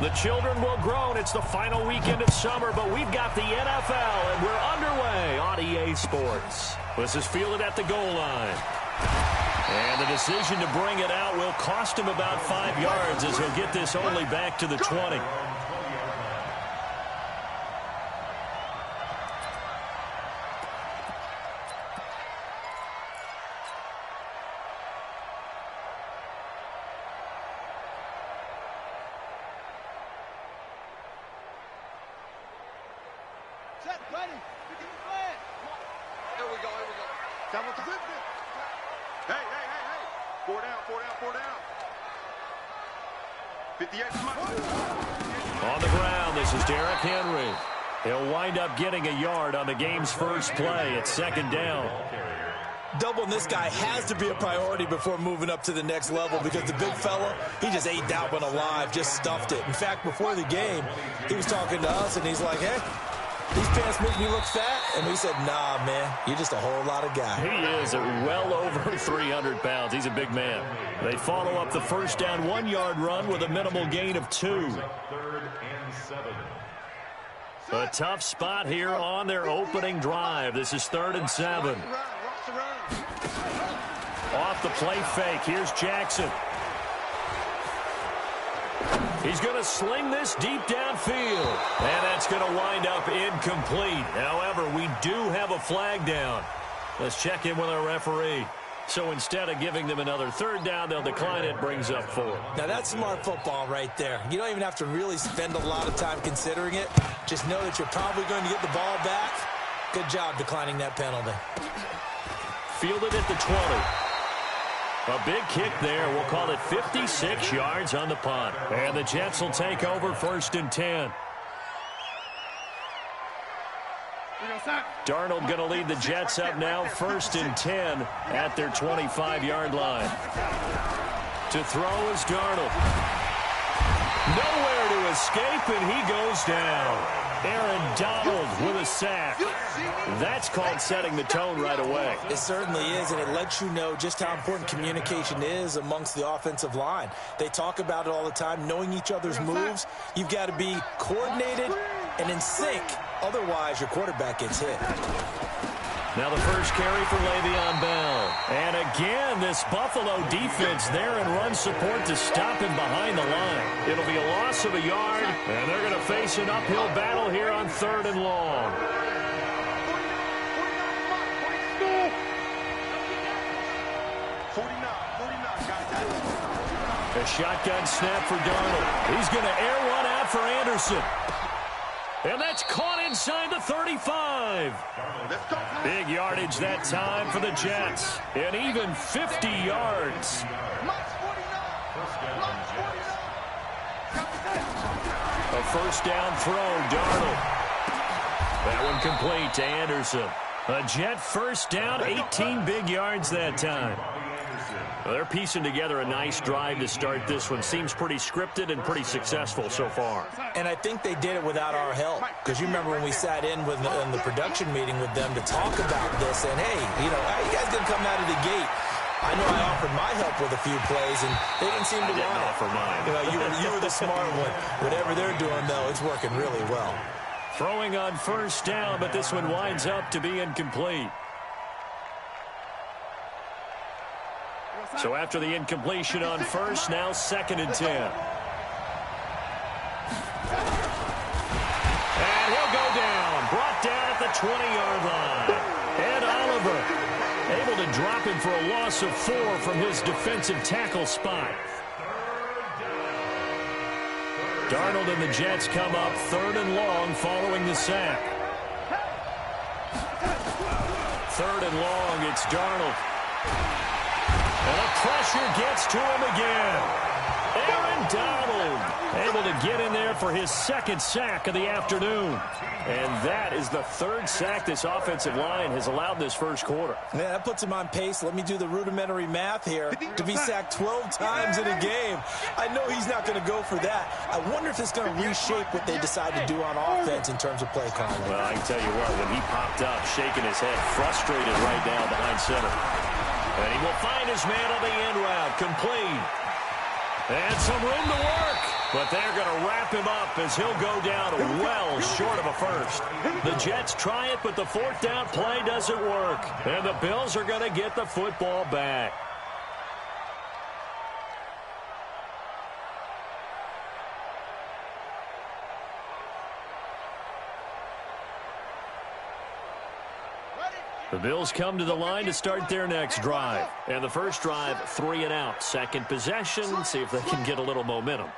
The children will groan. It's the final weekend of summer, but we've got the NFL, and we're underway on EA Sports. This is fielded at the goal line. And the decision to bring it out will cost him about 5 yards as he'll get this only back to the 20. On the ground, this is Derrick Henry. He'll wind up getting a yard on the game's first play. It's second down. Doubling this guy has to be a priority before moving up to the next level because the big fella, he just ate that one alive, just stuffed it. In fact, before the game, he was talking to us, and he's like, hey, these pants make me look fat. And we said, nah, man, you're just a whole lot of guy. He is well over 300 pounds. He's a big man. They follow up the first down 1-yard run with a minimal gain of 2. A tough spot here on their opening drive. This is 3rd and 7. Off the play fake. Here's Jackson. He's going to sling this deep downfield. And that's going to wind up incomplete. However, we do have a flag down. Let's check in with our referee. So instead of giving them another 3rd down, they'll decline it, brings up 4. Now that's smart football right there. You don't even have to really spend a lot of time considering it. Just know that you're probably going to get the ball back. Good job declining that penalty. Fielded at the 20. A big kick there. We'll call it 56 yards on the punt. And the Jets will take over 1st and 10. Darnold going to lead the Jets up now, 1st and 10 at their 25-yard line. To throw is Darnold. Nowhere to escape, and he goes down. Aaron Donald with a sack. That's called setting the tone right away. It certainly is, and it lets you know just how important communication is amongst the offensive line. They talk about it all the time, knowing each other's moves. You've got to be coordinated and in sync. Otherwise, your quarterback gets hit. Now the first carry for Le'Veon Bell. And again, this Buffalo defense there in run support to stop him behind the line. It'll be a loss of a yard, and they're going to face an uphill battle here on 3rd and long. A shotgun snap for Darnold. He's going to air one out for Anderson. And that's caught inside the 35. Big yardage that time for the Jets. And even 50 yards. A first down throw, Darnold. That one complete to Anderson. A Jet first down, 18 big yards that time. Well, they're piecing together a nice drive to start this one. Seems pretty scripted and pretty successful so far. And I think they did it without our help. Because you remember when we sat in the production meeting with them to talk about this. And, hey, you know, how you guys going to come out of the gate? I know I offered my help with a few plays, and they didn't seem to want it. Offer mine. You know, you were the smart one. Whatever they're doing, though, it's working really well. Throwing on first down, but this one winds up to be incomplete. So after the incompletion on first, now 2nd and 10. And he'll go down. Brought down at the 20-yard line. Ed Oliver able to drop him for a loss of 4 from his defensive tackle spot. Darnold and the Jets come up 3rd and long following the sack. 3rd and long, it's Darnold. And the pressure gets to him again. Aaron Donald able to get in there for his 2nd sack of the afternoon. And that is the 3rd sack this offensive line has allowed this first quarter. Yeah, that puts him on pace. Let me do the rudimentary math here. To be sacked 12 times in a game. I know he's not going to go for that. I wonder if it's going to reshape what they decide to do on offense in terms of play calling. Well, I can tell you what, when he popped up, shaking his head, frustrated right now behind center. And he will find his man on the end route, complete. And some room to work. But they're going to wrap him up as he'll go down well short of a first. The Jets try it, but the fourth down play doesn't work. And the Bills are going to get the football back. The Bills come to the line to start their next drive. And the first drive, 3 and out. Second possession, see if they can get a little momentum.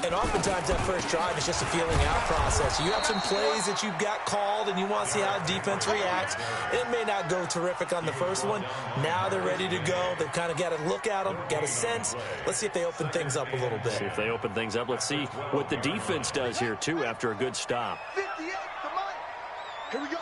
And oftentimes that first drive is just a feeling out process. You have some plays that you've got called and you want to see how defense reacts. It may not go terrific on the first one. Now they're ready to go. They've kind of got to look at them, got a sense. Let's see if they open things up a little bit. See if they open things up. Let's see what the defense does here, too, after a good stop. 58, come on. Here we go.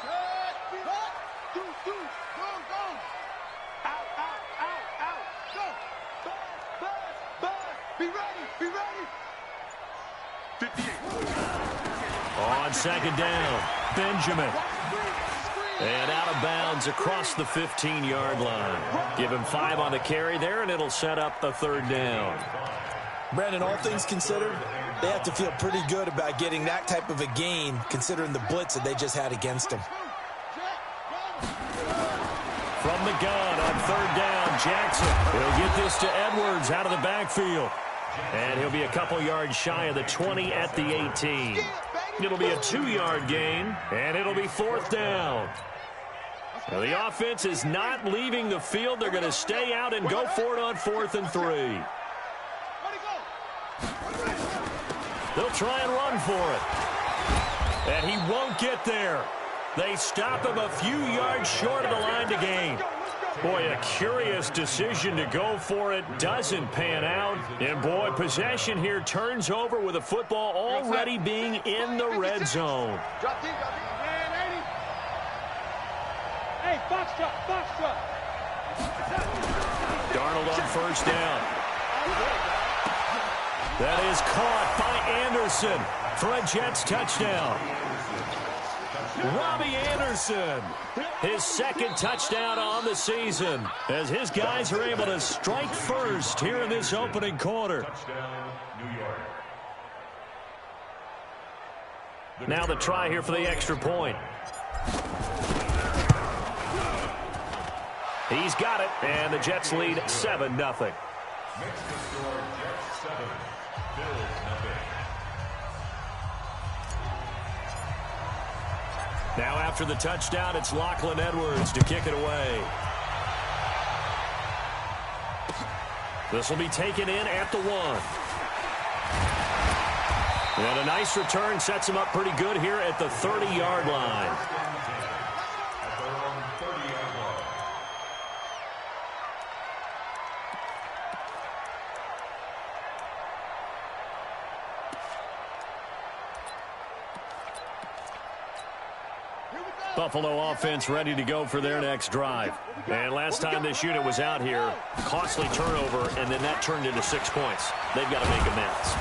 On second down, Benjamin. And out of bounds across the 15-yard line. Give him 5 on the carry there, and it'll set up a third down. Brandon, all things considered, they have to feel pretty good about getting that type of a gain, considering the blitz that they just had against them. From the gun on third down, Jackson. He'll get this to Edwards out of the backfield. And he'll be a couple yards shy of the 20 at the 18. It'll be a 2-yard gain, and it'll be fourth down. Now, the offense is not leaving the field. They're going to stay out and go for it on 4th and 3. They'll try and run for it. And he won't get there. They stop him a few yards short of the line to gain. Boy, a curious decision to go for it. Doesn't pan out. And, boy, possession here turns over with the football already being in the red zone. Hey, box truck. Darnold on first down. That is caught by Anderson for a Jets touchdown. Robbie Anderson, his second touchdown on the season, as his guys are able to strike first here in this opening quarter. Now the try here for the extra point. He's got it, and the Jets lead 7-0. Now after the touchdown, it's Lachlan Edwards to kick it away. This will be taken in at the 1. And a nice return sets him up pretty good here at the 30-yard line. Buffalo offense ready to go for their next drive. And last time this unit was out here, costly turnover, and then that turned into 6 points. They've got to make amends.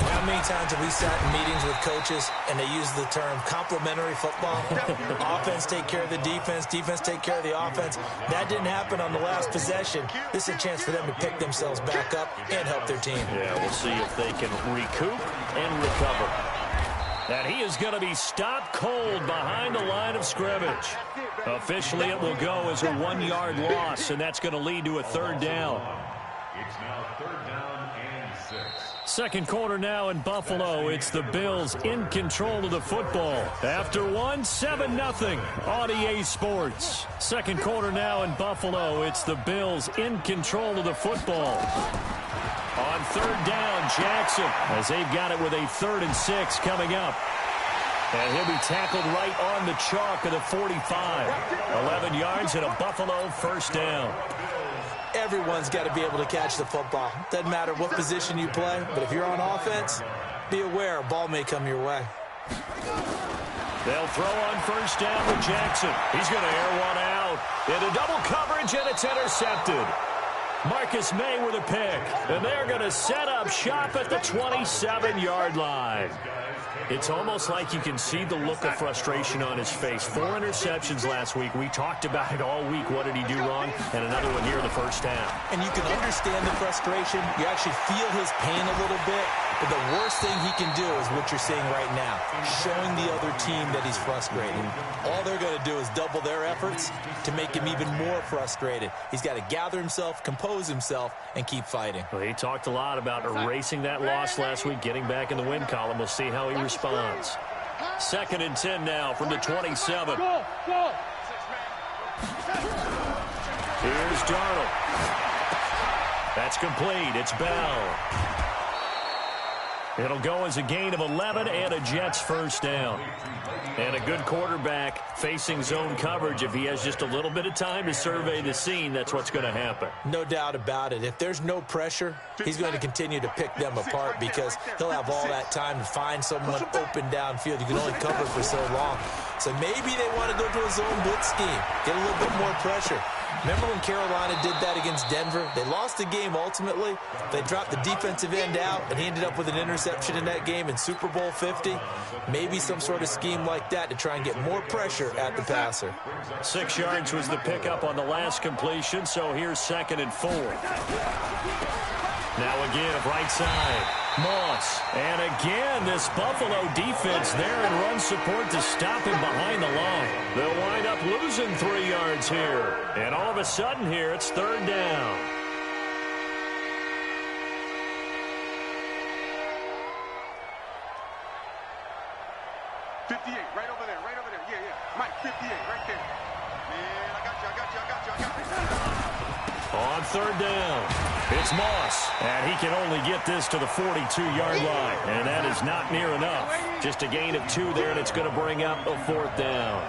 How many times have we sat in meetings with coaches and they use the term complementary football? Offense take care of the defense, defense take care of the offense. That didn't happen on the last possession. This is a chance for them to pick themselves back up and help their team. Yeah, we'll see if they can recoup and recover. And he is going to be stopped cold behind the line of scrimmage. Officially, it will go as a 1-yard loss, and that's going to lead to a third down. It's now third down and 6. Second quarter now in Buffalo. It's the Bills in control of the football. After 7-0 on EA Sports. Second quarter now in Buffalo. It's the Bills in control of the football. On third down, Jackson, as they've got it with a 3rd and 6 coming up. And he'll be tackled right on the chalk of the 45. 11 yards and a Buffalo first down. Everyone's got to be able to catch the football. Doesn't matter what position you play, but if you're on offense, be aware a ball may come your way. They'll throw on first down with Jackson. He's going to air one out. Into double coverage, and it's intercepted. Marcus May with a pick. And they're going to set up shop at the 27-yard line. It's almost like you can see the look of frustration on his face. 4 interceptions last week. We talked about it all week. What did he do wrong? And another one here in the first half. And you can understand the frustration. You actually feel his pain a little bit. But the worst thing he can do is what you're seeing right now, showing the other team that he's frustrated. All they're going to do is double their efforts to make him even more frustrated. He's got to gather himself, compose himself, and keep fighting. Well, he talked a lot about erasing that loss last week, getting back in the win column. We'll see how he responds. 2nd and 10 now from the 27. Here's Darnold. That's complete. It's Bell. It'll go as a gain of 11 and a Jets first down. And a good quarterback facing zone coverage. If he has just a little bit of time to survey the scene, that's what's going to happen. No doubt about it. If there's no pressure, he's going to continue to pick them apart because he'll have all that time to find someone open downfield. You can only cover for so long. So maybe they want to go to a zone blitz scheme, get a little bit more pressure. Remember when Carolina did that against Denver? They lost the game ultimately. They dropped the defensive end out, and he ended up with an interception in that game in Super Bowl 50. Maybe some sort of scheme like that to try and get more pressure at the passer. 6 yards was the pickup on the last completion, so here's 2nd and 4. Now again, right side, Moss. And again, this Buffalo defense there in run support to stop him behind the line. They'll wind up losing 3 yards here. And all of a sudden here, it's 3rd down. Right over there. Yeah. Mike, 58, right there. Man, I got you. On 3rd down, it's Moss. And he can only get this to the 42-yard line. And that is not near enough. Just a gain of 2 there, and it's going to bring up a 4th down.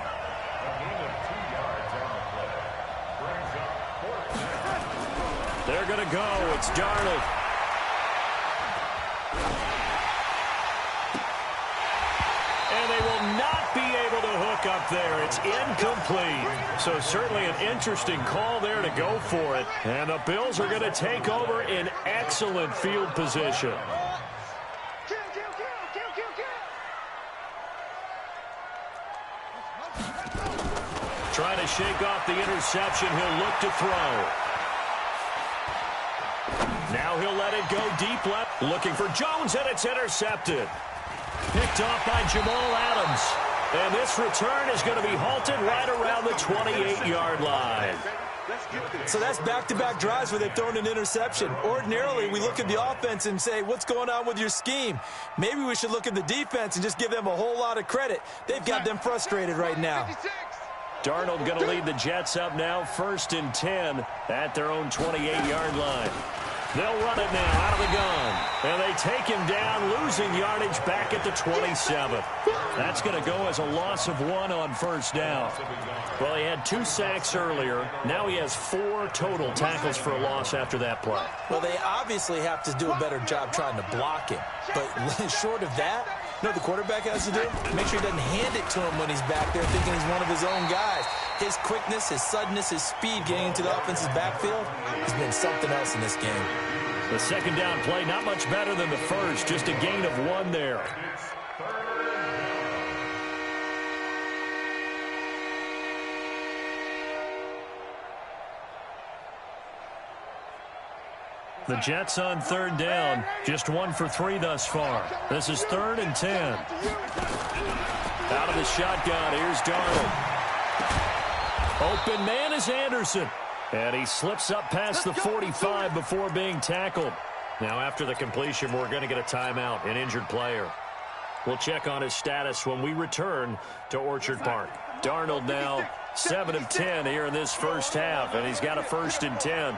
They're going to go. It's Darnold. And they will not be able to hook up there. It's incomplete. So certainly an interesting call there to go for it. And the Bills are going to take over in excellent field position. Trying to shake off the interception. He'll look to throw. Now he'll let it go deep left. Looking for Jones, and it's intercepted. Picked off by Jamal Adams. And this return is going to be halted right around the 28-yard line. So that's back-to-back drives where they've thrown an interception. Ordinarily, we look at the offense and say, what's going on with your scheme? Maybe we should look at the defense and just give them a whole lot of credit. They've got them frustrated right now. Darnold going to lead the Jets up now, 1st and 10 at their own 28-yard line. They'll run it now out of the gun. And they take him down, losing yardage back at the 27. That's going to go as a loss of 1 on 1st down. Well, he had 2 sacks earlier. Now he has 4 total tackles for a loss after that play. Well, they obviously have to do a better job trying to block him. But short of that, you know what the quarterback has to do? Make sure he doesn't hand it to him when he's back there thinking he's one of his own guys. His quickness, his suddenness, his speed getting into the offense's backfield has been something else in this game. The 2nd down play, not much better than the first. Just a gain of 1 there. The Jets on 3rd down. Just 1 for 3 thus far. This is 3rd and 10. Out of the shotgun, here's Darnold. Open man is Anderson. And he slips up past the 45 before being tackled. Now after the completion, we're going to get a timeout, an injured player. We'll check on his status when we return to Orchard Park. Darnold now 7 of 10 here in this first half, and he's got a 1st and 10.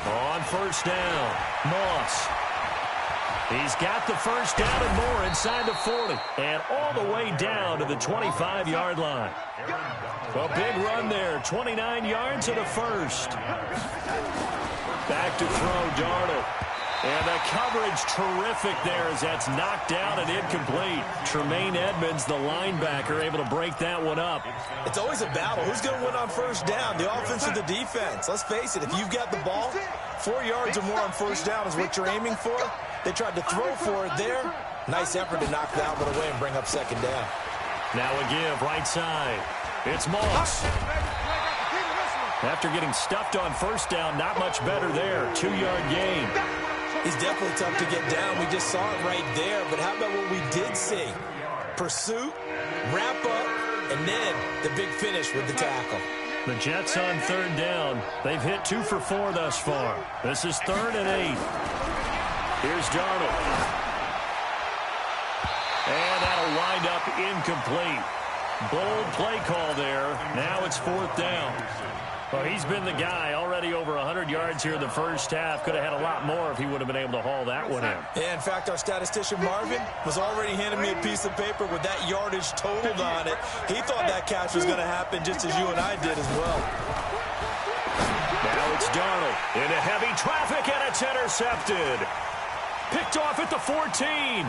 On 1st down, Moss. He's got the 1st down and more inside the 40. And all the way down to the 25-yard line. A big run there, 29 yards and a 1st. Back to throw, Darnold. And the coverage terrific there as that's knocked down and incomplete. Tremaine Edmonds, the linebacker, able to break that one up. It's always a battle. Who's going to win on 1st down, the offense or the defense? Let's face it, if you've got the ball, 4 yards or more on 1st down is what you're aiming for. They tried to throw for it there. Nice effort to knock that one away and bring up 2nd down. Now a give, right side. It's Moss. After getting stuffed on 1st down, not much better there. 2-yard gain. He's definitely tough to get down. We just saw it right there. But how about what we did see? Pursuit, wrap up, and then the big finish with the tackle. The Jets on third down. They've hit 2 for 4 thus far. This is 3rd and 8. Here's Darnold. And that'll wind up incomplete. Bold play call there. Now it's 4th down. Well, he's been the guy, already over 100 yards here in the first half. Could have had a lot more if he would have been able to haul that one in. Yeah, in fact, our statistician Marvin was already handing me a piece of paper with that yardage totaled on it. He thought that catch was going to happen just as you and I did as well. Now it's Darnold into heavy traffic, and it's intercepted. Picked off at the 14.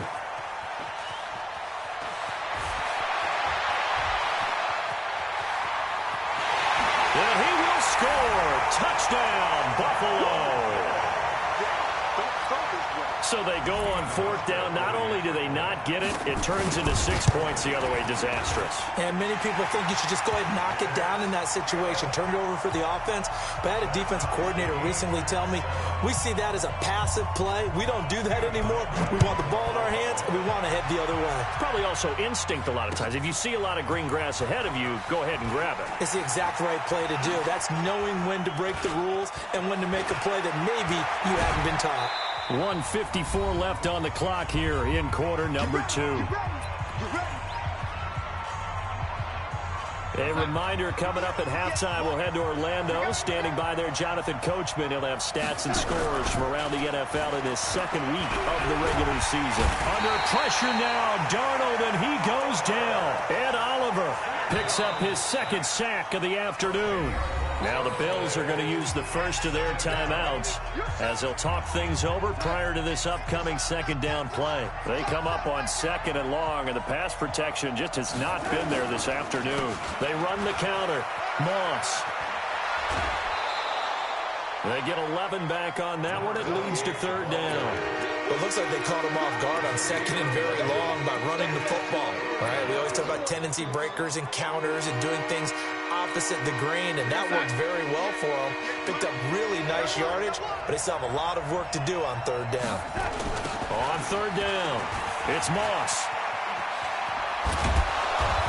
And he will score. Touchdown, Buffalo. So they go on 4th down. Not only do they not get it, it turns into 6 points the other way. Disastrous. And many people think you should just go ahead and knock it down in that situation. Turn it over for the offense. But I had a defensive coordinator recently tell me, we see that as a passive play. We don't do that anymore. We want the ball in our hands, and we want to head the other way. Probably also instinct a lot of times. If you see a lot of green grass ahead of you, go ahead and grab it. It's the exact right play to do. That's knowing when to break the rules and when to make a play that maybe you haven't been taught. 1:54 left on the clock here in quarter number 2. A reminder, coming up at halftime, we'll head to Orlando. Standing by there, Jonathan Coachman. He'll have stats and scores from around the NFL in his 2nd week of the regular season. Under pressure now, Darnold, and he goes down. Ed Oliver picks up his 2nd sack of the afternoon. Now the Bills are going to use the first of their timeouts as they'll talk things over prior to this upcoming 2nd down play. They come up on 2nd and long, and the pass protection just has not been there this afternoon. They run the counter. Moss. They get 11 back on that one. It leads to 3rd down. Well, it looks like they caught him off guard on 2nd and very long by running the football. All right, we always talk about tendency breakers and counters and doing things opposite the grain, and that worked very well for them. Picked up really nice yardage, but they still have a lot of work to do on 3rd down. On 3rd down, it's Moss.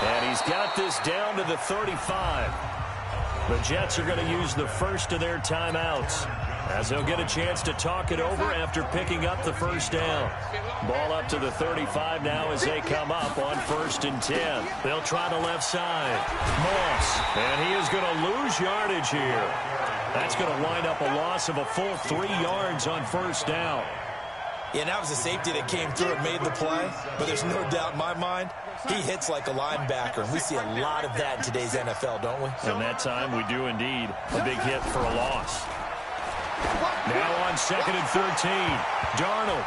And he's got this down to the 35. The Jets are going to use the first of their timeouts as they'll get a chance to talk it over after picking up the 1st down. Ball up to the 35 now as they come up on 1st and 10. They'll try the left side. Moss, and he is going to lose yardage here. That's going to wind up a loss of a full 3 yards on 1st down. Yeah, that was a safety that came through and made the play, but there's no doubt in my mind, he hits like a linebacker, and we see a lot of that in today's NFL, don't we? And that time we do indeed. A big hit for a loss. Now on 2nd and 13. Darnold.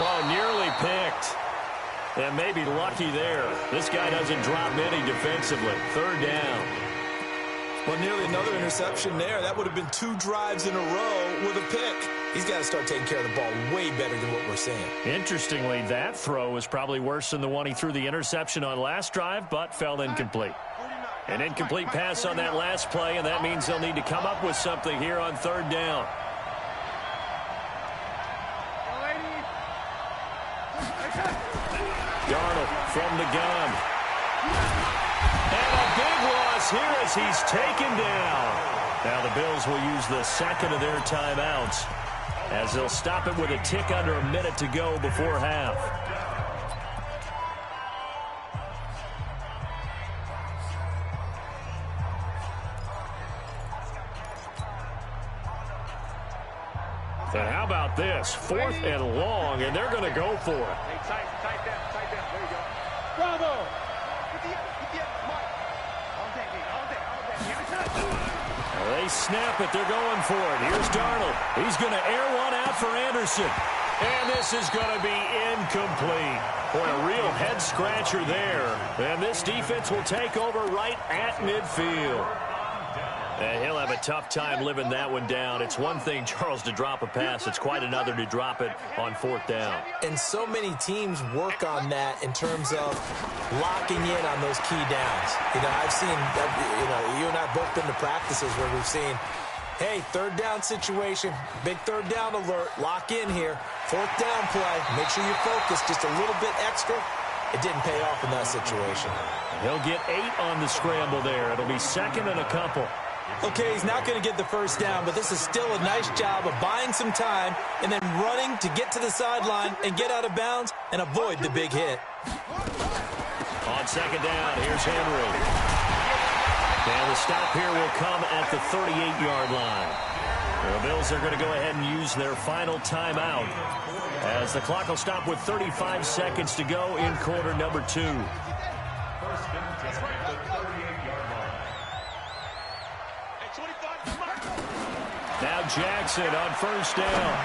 Well, nearly picked. And maybe lucky there. This guy doesn't drop many defensively. 3rd down. Well, nearly another interception there. That would have been 2 drives in a row with a pick. He's got to start taking care of the ball way better than what we're seeing. Interestingly, that throw was probably worse than the one he threw the interception on last drive, but fell incomplete. An incomplete pass on that last play, and that means they'll need to come up with something here on 3rd down. Darnold from the gun. And a big loss here as he's taken down. Now the Bills will use the 2nd of their timeouts as they'll stop it with a tick under a minute to go before half. And how about this? 4th and long, and they're going to go for it. Hey, tight down. There you go. Bravo! They snap it. They're going for it. Here's Darnold. He's going to air one out for Anderson. And this is going to be incomplete. Boy, a real head-scratcher there. And this defense will take over right at midfield. And he'll have a tough time living that one down. It's one thing, Charles, to drop a pass. It's quite another to drop it on 4th down. And so many teams work on that in terms of locking in on those key downs. You know, I've seen, you and I have both been to practices where we've seen Hey, third down situation. Big third down alert. Lock in here. Fourth down play. Make sure you focus just a little bit extra. It didn't pay off in that situation. He'll get 8 on the scramble there. It'll be second and a couple. Okay, he's not going to get the first down, but this is still a nice job of buying some time and then running to get to the sideline and get out of bounds and avoid the big hit. On second down, here's Henry. And the stop here will come at the 38-yard line. The Bills are going to go ahead and use their final timeout as the clock will stop with 35 seconds to go in quarter number 2. First and 10 at the 38-yard line. Now Jackson on first down.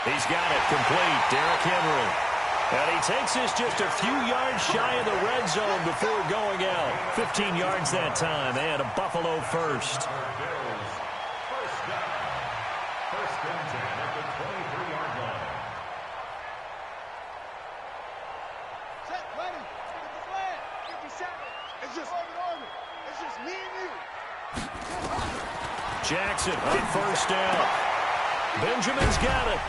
He's got it complete. Derrick Henry. And he takes this just a few yards shy of the red zone before going out. 15 yards that time and a Buffalo first. First down. First and 10 at the 23-yard line. Set, ready. Get the flag. 57. It's just me and you. Jackson on first down. Benjamin's got it.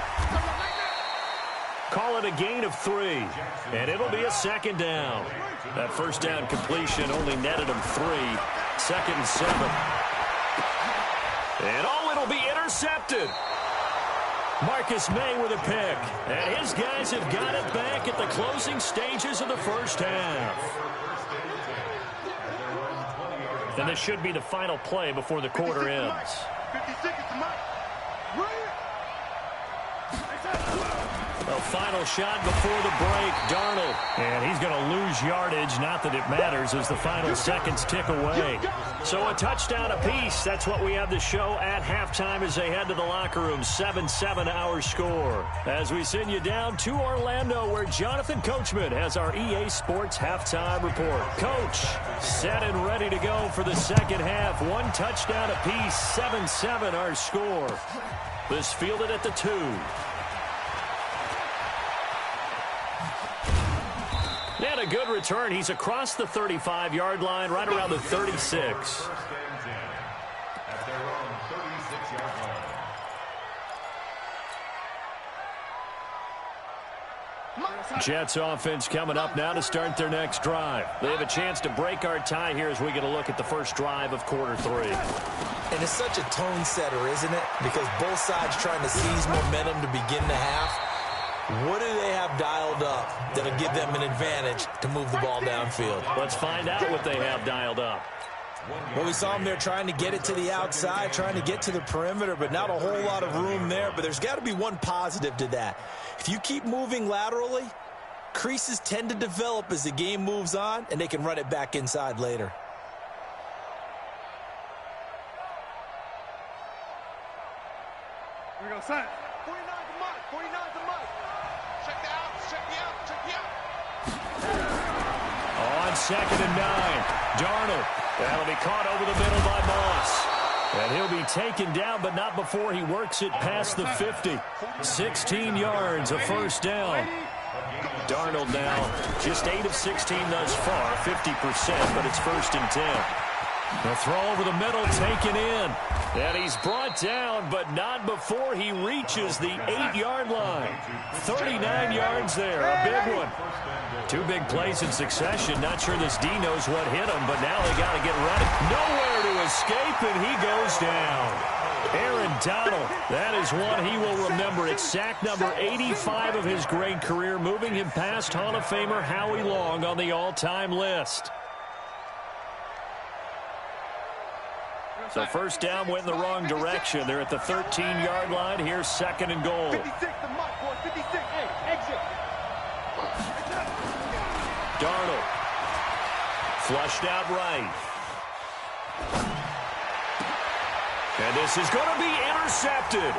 Call it a gain of 3, and it'll be a second down. That first down completion only netted him 3. Second and 7. And it'll be intercepted. Marcus May with a pick, and his guys have got it back at the closing stages of the first half. And this should be the final play before the quarter ends. 56 is the mark. A final shot before the break, Darnold. And he's going to lose yardage, not that it matters, as the final seconds tick away. So a touchdown apiece. That's what we have to show at halftime as they head to the locker room. 7-7 our score. As we send you down to Orlando, where Jonathan Coachman has our EA Sports halftime report. Coach, set and ready to go for the second half. 1 touchdown apiece, 7-7 our score. This fielded at the 2. And a good return. He's across the 35-yard line, right around the 36. First and 10 at their own 36-yard line. Jets offense coming up now to start their next drive. They have a chance to break our tie here as we get a look at the first drive of quarter 3. And it's such a tone setter, isn't it? Because both sides trying to seize momentum to begin the half. What do they have dialed up that'll give them an advantage to move the ball downfield? Let's find out what they have dialed up. Well, we saw them there trying to get it to the outside, trying to get to the perimeter, but not a whole lot of room there. But there's got to be one positive to that. If you keep moving laterally, creases tend to develop as the game moves on, and they can run it back inside later. Here we go, son. 49 the mark. 49 the mark. Check the out. Check the out. Check the out. On second and 9, Darnold. That'll be caught over the middle by Moss. And he'll be taken down, but not before he works it past the 50. 16 yards, a first down. Darnold now just 8 of 16 thus far, 50%, but it's first and 10. The throw over the middle taken in. And he's brought down, but not before he reaches the 8-yard line. 39 yards there, a big one. 2 big plays in succession. Not sure this D knows what hit him, but now they got to get ready. Nowhere to escape, and he goes down. Aaron Donald, that is one he will remember. It's sack number 85 of his great career, moving him past Hall of Famer Howie Long on the all-time list. So first down went in the wrong direction. They're at the 13-yard line. Here's second and goal. 56 the mark, boy. 56. Hey, exit. Darnold. Flushed out right. And this is going to be intercepted.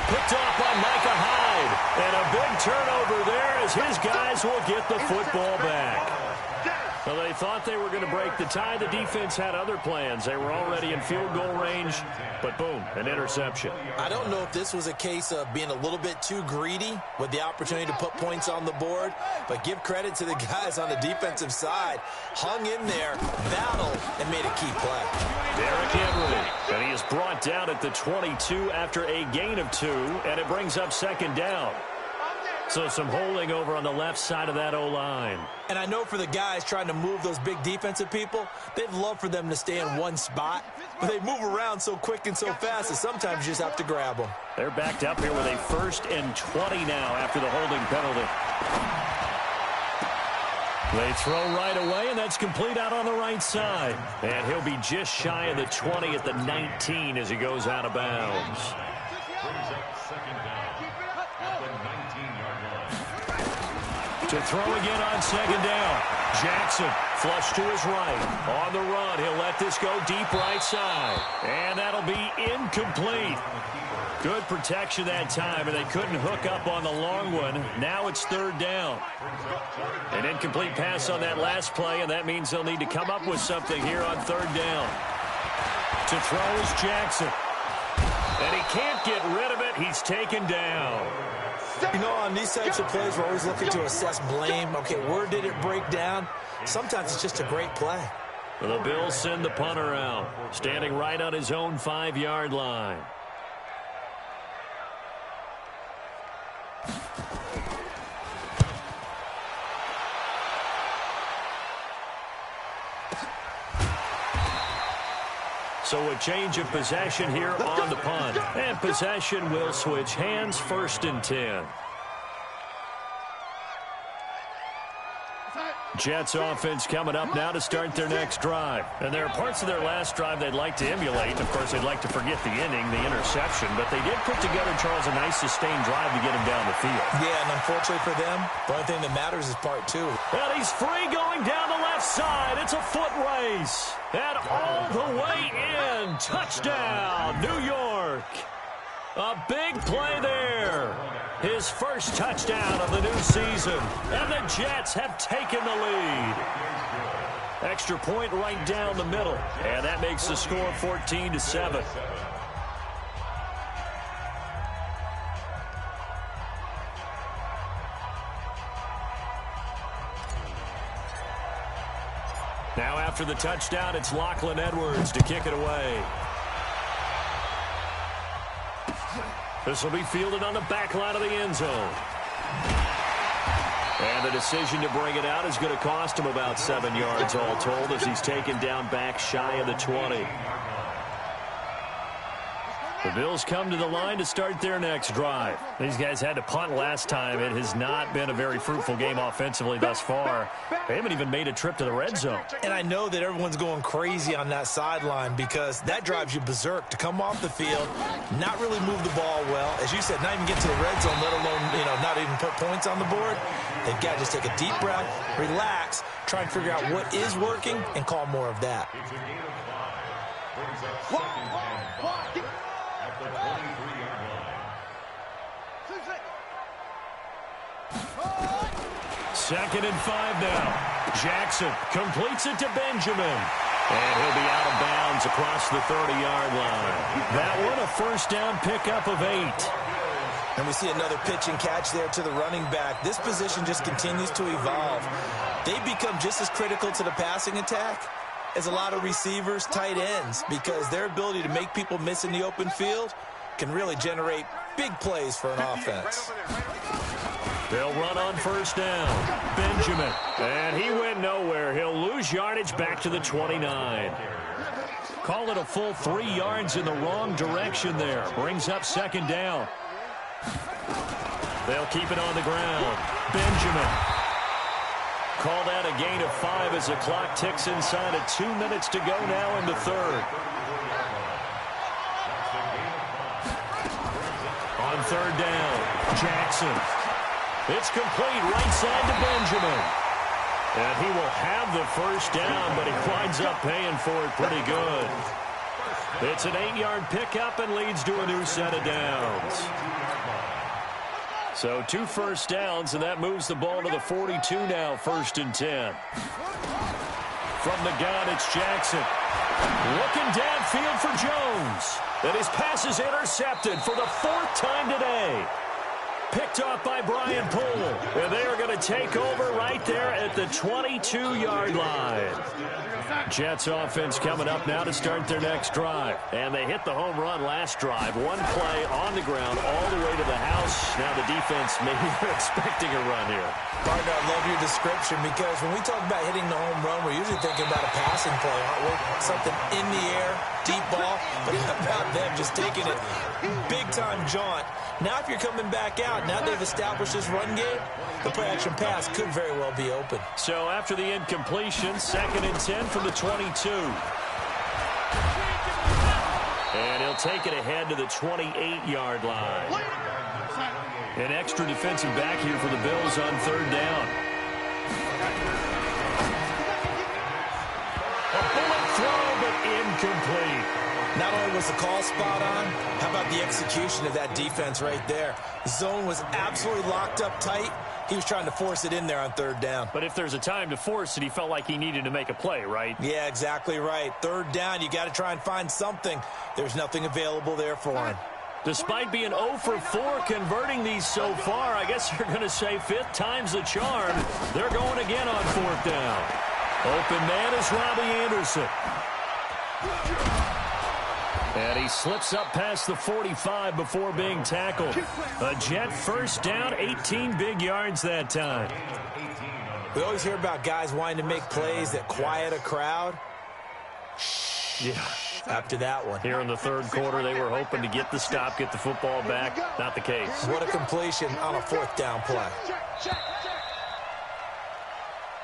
Picked off by Micah Hyde. And a big turnover there as his guys will get the football back. Well, they thought they were going to break the tie. The defense had other plans. They were already in field goal range, but boom, an interception. I don't know if this was a case of being a little bit too greedy with the opportunity to put points on the board, but give credit to the guys on the defensive side. Hung in there, battled, and made a key play. Derrick Henry, and he is brought down at the 22 after a gain of 2, and it brings up second down. So some holding over on the left side of that O-line. And I know for the guys trying to move those big defensive people, they'd love for them to stay in one spot, but they move around so quick and so fast that sometimes you just have to grab them. They're backed up here with a 1st and 20 now after the holding penalty. They throw right away, and that's complete out on the right side. And he'll be just shy of the 20 at the 19 as he goes out of bounds. Brings up second down at the 19-yard line. To throw again on second down. Jackson flush to his right. On the run, he'll let this go deep right side. And that'll be incomplete. Good protection that time, and they couldn't hook up on the long one. Now it's 3rd down. An incomplete pass on that last play, and that means they'll need to come up with something here on 3rd down. To throw is Jackson. And he can't get rid of it. He's taken down. You know, on these types of plays, we're always looking to assess blame. Okay, where did it break down? Sometimes it's just a great play. The Bills send the punter out, standing right on his own 5-yard line. So a change of possession here on the punt. And possession will switch hands, 1st and 10. Jets offense coming up now to start their next drive. And there are parts of their last drive they'd like to emulate. Of course, they'd like to forget the inning, the interception. But they did put together, Charles, a nice sustained drive to get him down the field. Yeah, and unfortunately for them, the only thing that matters is part 2. And he's free going down the left side. It's a foot race. And all the way in. Touchdown, New York. A big play there. His first touchdown of the new season. And the Jets have taken the lead. Extra point right down the middle. And that makes the score 14-7. Now after the touchdown, it's Lachlan Edwards to kick it away. This will be fielded on the back line of the end zone. And the decision to bring it out is going to cost him about 7 yards all told as he's taken down back shy of the 20. The Bills come to the line to start their next drive. These guys had to punt last time. It has not been a very fruitful game offensively thus far. They haven't even made a trip to the red zone. And I know that everyone's going crazy on that sideline because that drives you berserk to come off the field, not really move the ball well. As you said, not even get to the red zone, let alone, not even put points on the board. They've got to just take a deep breath, relax, try and figure out what is working, and call more of that. It's a gain of 5. Brings up second and 5 at the 23-yard line. 2nd and 5 now. Jackson completes it to Benjamin. And he'll be out of bounds across the 30-yard line. That one a 1st down pickup of 8. And we see another pitch and catch there to the running back. This position just continues to evolve. They become just as critical to the passing attack as a lot of receivers, tight ends, because their ability to make people miss in the open field can really generate big plays for an offense. They'll run on 1st down. Benjamin. And he went nowhere. He'll lose yardage back to the 29. Call it a full 3 yards in the wrong direction there. Brings up 2nd down. They'll keep it on the ground. Benjamin. Call that a gain of 5 as the clock ticks inside of 2 minutes to go now in the 3rd. On 3rd down, Jackson. It's complete right side to Benjamin. And he will have the 1st down, but he winds up paying for it pretty good. It's an 8-yard pickup and leads to a new set of downs. So 2 first downs, and that moves the ball to the 42 now, 1st and 10. From the gun, it's Jackson. Looking downfield for Jones. And his pass is intercepted for the 4th time today. Picked off by Brian Poole. And they are going to take over right there at the 22-yard line. Jets offense coming up now to start their next drive. And they hit the home run last drive. One play on the ground all the way to the house. Now the defense maybe they're expecting a run here. Partner, I love your description because when we talk about hitting the home run, we're usually thinking about a passing play, aren't we? Something in the air, deep ball. But how about them just taking it big-time jaunt? Now if you're coming back out, now they've established this run game, the play-action pass could very well be open. So after the incompletion, 2nd and 10 from the 22. And he'll take it ahead to the 28-yard line. An extra defensive back here for the Bills on 3rd down. A bullet throw, but incomplete. Not only was the call spot on, how about the execution of that defense right there? The zone was absolutely locked up tight. He was trying to force it in there on 3rd down. But if there's a time to force it, he felt like he needed to make a play, right? Yeah, exactly right. 3rd down, you got to try and find something. There's nothing available there for him. Despite being 0 for 4 converting these so far, I guess you're going to say 5th time's the charm. They're going again on 4th down. Open man is Robbie Anderson. And he slips up past the 45 before being tackled. A Jet 1st down, 18 big yards that time. We always hear about guys wanting to make plays that quiet a crowd. Yeah. After that one. Here in the 3rd quarter, they were hoping to get the stop, get the football back. Not the case. What a completion on a 4th down play.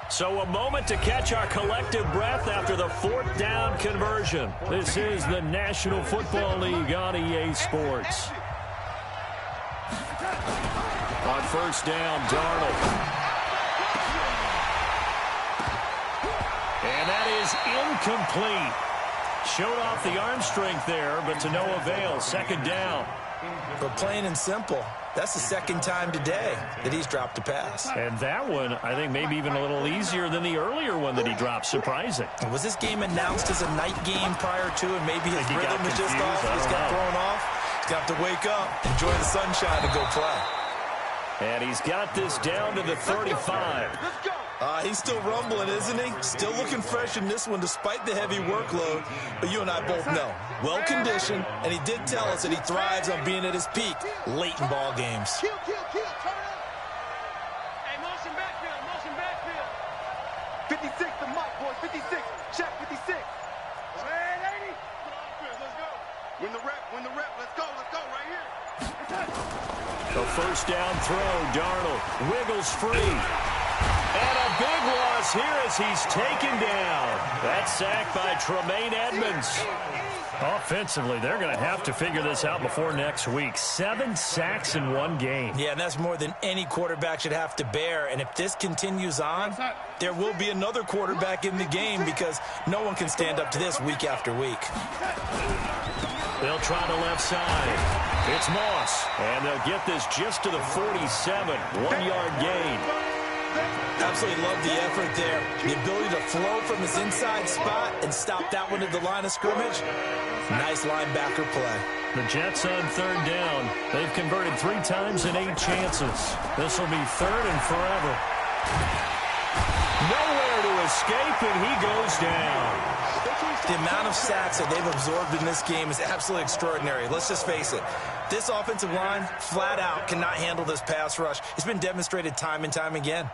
So a moment to catch our collective breath after the 4th down conversion. This is the National Football League on EA Sports. On 1st down, Darnold. And that is incomplete. Showed off the arm strength there, but to no avail. 2nd down. But plain and simple, that's the 2nd time today that he's dropped a pass. And that one, I think, maybe even a little easier than the earlier one that he dropped. Surprising. Was this game announced as a night game prior to, and maybe his rhythm was just off? He's got thrown off. He's got to wake up, enjoy the sunshine, and go play. And he's got this down to the 35. He's still rumbling, isn't he? Still looking fresh in this one despite the heavy workload. But you and I both know, well-conditioned, and he did tell us that he thrives on being at his peak late in ball games. Kill, turn up. Hey, motion backfield. 56, the mic, boys, 56. Check, 56. Man, 80. Let's go. Win the rep, let's go right here. The 1st down throw, Darnold wiggles free. And a big loss here as he's taken down. That's sacked by Tremaine Edmonds. Offensively, they're going to have to figure this out before next week. 7 sacks in one game. Yeah, and that's more than any quarterback should have to bear. And if this continues on, there will be another quarterback in the game because no one can stand up to this week after week. They'll try the left side. It's Moss. And they'll get this just to the 47. 1-yard gain. Absolutely love the effort there. The ability to flow from his inside spot and stop that one at the line of scrimmage. Nice linebacker play. The Jets on 3rd down. They've converted 3 times in 8 chances. This will be 3rd and forever. Nowhere to escape, and he goes down. The amount of sacks that they've absorbed in this game is absolutely extraordinary. Let's just face it. This offensive line, flat out, cannot handle this pass rush. It's been demonstrated time and time again.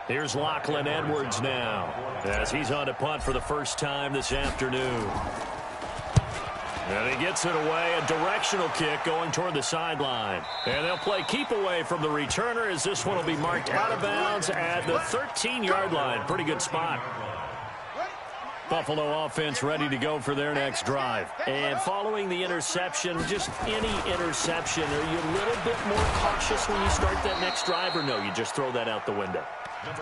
Here's Lachlan Edwards now as he's on to punt for the first time this afternoon. And he gets it away, a directional kick going toward the sideline. And they'll play keep away from the returner as this one will be marked out of bounds at the 13-yard line. Pretty good spot. Buffalo offense ready to go for their next drive. And following the interception, just any interception, are you a little bit more cautious when you start that next drive, or no, you just throw that out the window?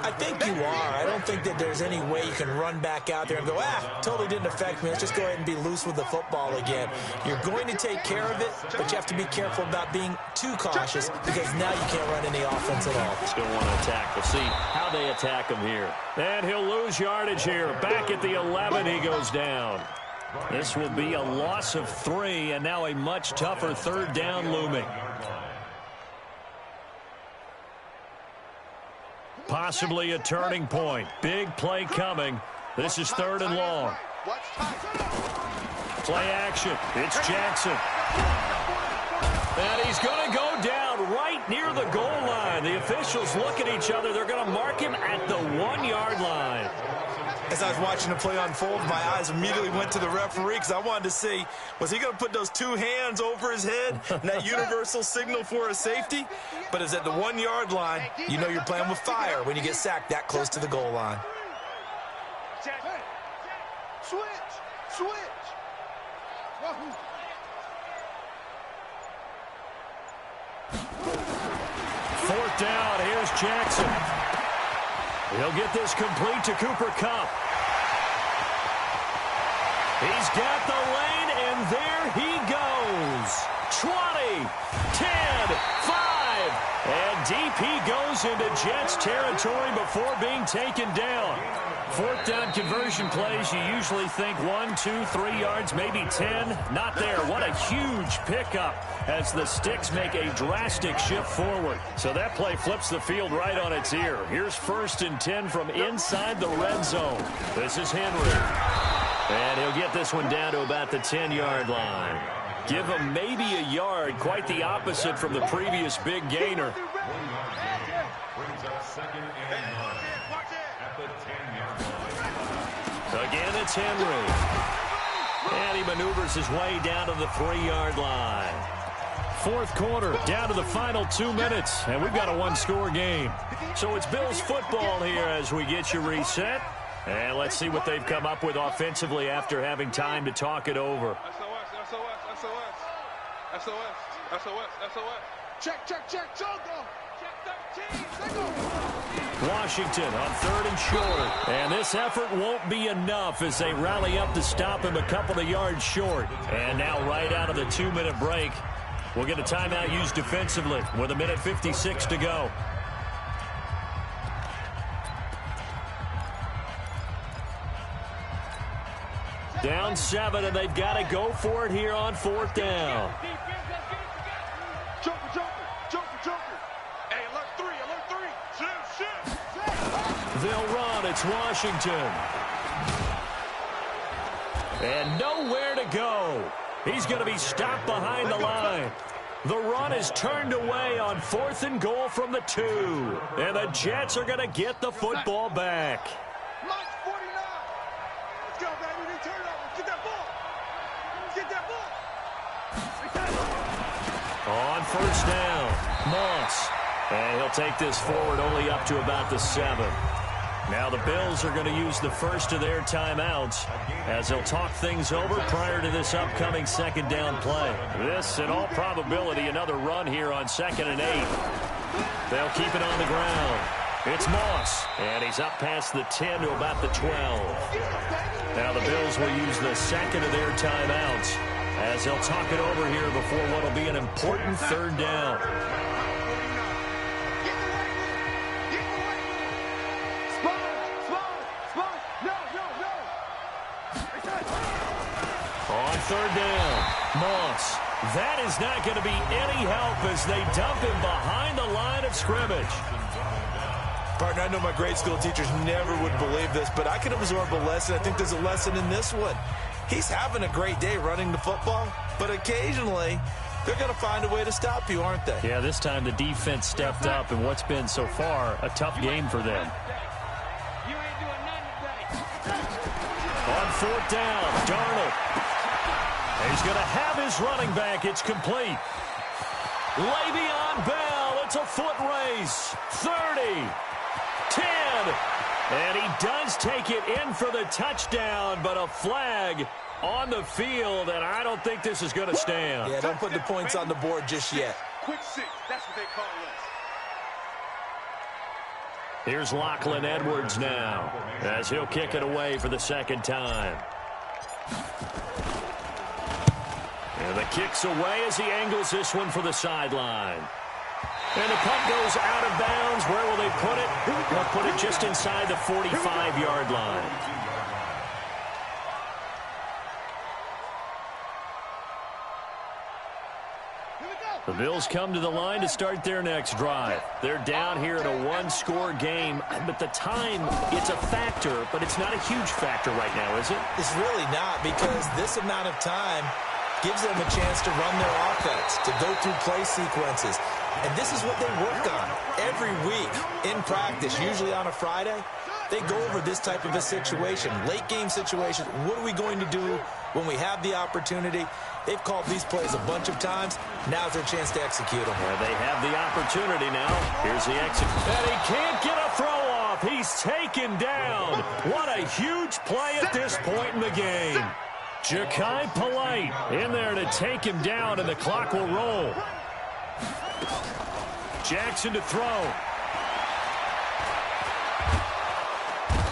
I think you are. I don't think that there's any way you can run back out there and go, totally didn't affect me. Let's just go ahead and be loose with the football again. You're going to take care of it, but you have to be careful about being too cautious because now you can't run any offense at all. Still want to attack. We'll see how they attack him here. And he'll lose yardage here. Back at the 11, he goes down. This will be a loss of 3, and now a much tougher third down looming. Possibly a turning point. Big play coming. This is 3rd and long. Play action. It's Jackson. And he's going to go down right near the goal line. The officials look at each other. They're going to mark him at the 1-yard line. As I was watching the play unfold, my eyes immediately went to the referee because I wanted to see, was he going to put those 2 hands over his head and that universal signal for a safety? But it's at the 1-yard line. You know you're playing with fire when you get sacked that close to the goal line. Switch. 4th down. Here's Jackson. He'll get this complete to Cooper Kupp. He's got the lane, and there he goes. 20, 10, 5, and deep he goes into Jets territory before being taken down. 4th down conversion plays, you usually think 1, 2, 3 yards, maybe 10. Not there. What a huge pickup as the sticks make a drastic shift forward. So that play flips the field right on its ear. Here's 1st and 10 from inside the red zone. This is Henry. And he'll get this one down to about the 10-yard line. Give him maybe a yard, quite the opposite from the previous big gainer. Brings up 2nd and 9 at the 10-yard line. Again, it's Henry. And he maneuvers his way down to the 3-yard line. 4th quarter, down to the final 2 minutes, and we've got a 1-score game. So it's Bills football here as we get you reset. And let's see what they've come up with offensively after having time to talk it over. SOS. Check. Jungle. Check 13. Single. Washington on 3rd and short. And this effort won't be enough as they rally up to stop him a couple of yards short. And now right out of the 2-minute break, we'll get a timeout used defensively with 1:56 to go. Down 7, and they've got to go for it here on 4th down. Joker. Hey, alert 3. Shoot. They'll run. It's Washington. And nowhere to go. He's going to be stopped behind the line. The run is turned away on 4th and goal from the 2. And the Jets are going to get the football back. Mike 49. Let's go, baby. Turn over. Get that ball. On 1st down, Moss. And he'll take this forward only up to about the 7. Now the Bills are going to use the first of their timeouts as they'll talk things over prior to this upcoming 2nd down play. This, in all probability, another run here on 2nd and 8. They'll keep it on the ground. It's Moss, and he's up past the 10 to about the 12. Now the Bills will use the 2nd of their timeouts as they'll talk it over here before what will be an important 3rd down. On 3rd down, Moss. That is not going to be any help as they dump him behind the line of scrimmage. Partner, I know my grade school teachers never would believe this, but I can absorb a lesson. I think there's a lesson in this one. He's having a great day running the football, but occasionally they're going to find a way to stop you, aren't they? Yeah, this time the defense stepped up in what's been so far a tough game for them. On 4th down, Darnold. He's going to have his running back. It's complete. Le'Veon Bell. It's a foot race. 30, 10, And he does take it in for the touchdown, but a flag on the field, and I don't think this is going to stand. Yeah, don't put the points on the board just yet. Quick 6. That's what they call us. Here's Lachlan Edwards now, as he'll kick it away for the second time. And the kick's away as he angles this one for the sideline. And the punt goes out of bounds. Where will they put it? They'll put it just inside the 45-yard line. The Bills come to the line to start their next drive. They're down here in a one-score game, but the time, it's a factor, but it's not a huge factor right now, is it? It's really not, because this amount of time gives them a chance to run their offense, to go through play sequences. And this is what they work on every week in practice, usually on a Friday. They go over this type of a situation, late game situation. What are we going to do when we have the opportunity? They've called these plays a bunch of times. Now's their chance to execute them. Well, they have the opportunity now. Here's the exit. And he can't get a throw off. He's taken down. What a huge play at this point in the game. Ja'Kai Polite in there to take him down, and the clock will roll. Jackson to throw.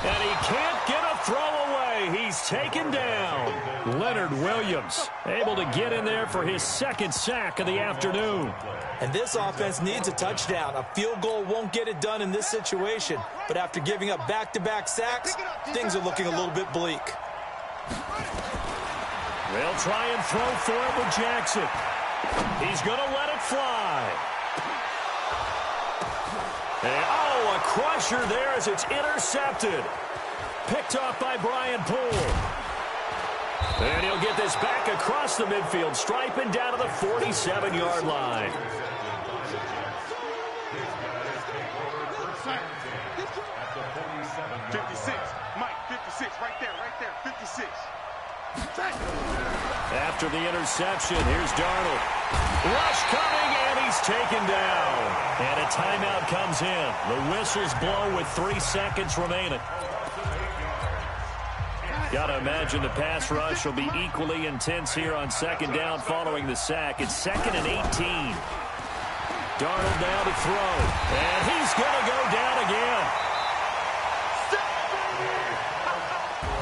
And he can't get a throw away. He's taken down. Leonard Williams able to get in there for his second sack of the afternoon. And this offense needs a touchdown. A field goal won't get it done in this situation. But after giving up back-to-back sacks, things are looking a little bit bleak. They'll try and throw for it with Jackson. He's going to let it fly. And, oh, a crusher there as it's intercepted. Picked off by Brian Poole. And he'll get this back across the midfield stripe and down to the 47-yard line. 56. Mike, 56. Right there, 56. After the interception, here's Darnold. Rush coming, and he's taken down. And a timeout comes in. The whistles blow with 3 seconds remaining. Got to imagine the pass rush will be equally intense here on second down following the sack. It's 2nd and 18. Darnold down to throw. And he's going to go down again.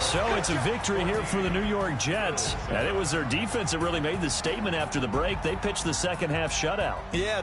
So it's a victory here for the New York Jets. And it was their defense that really made the statement after the break. They pitched the second half shutout. Yeah.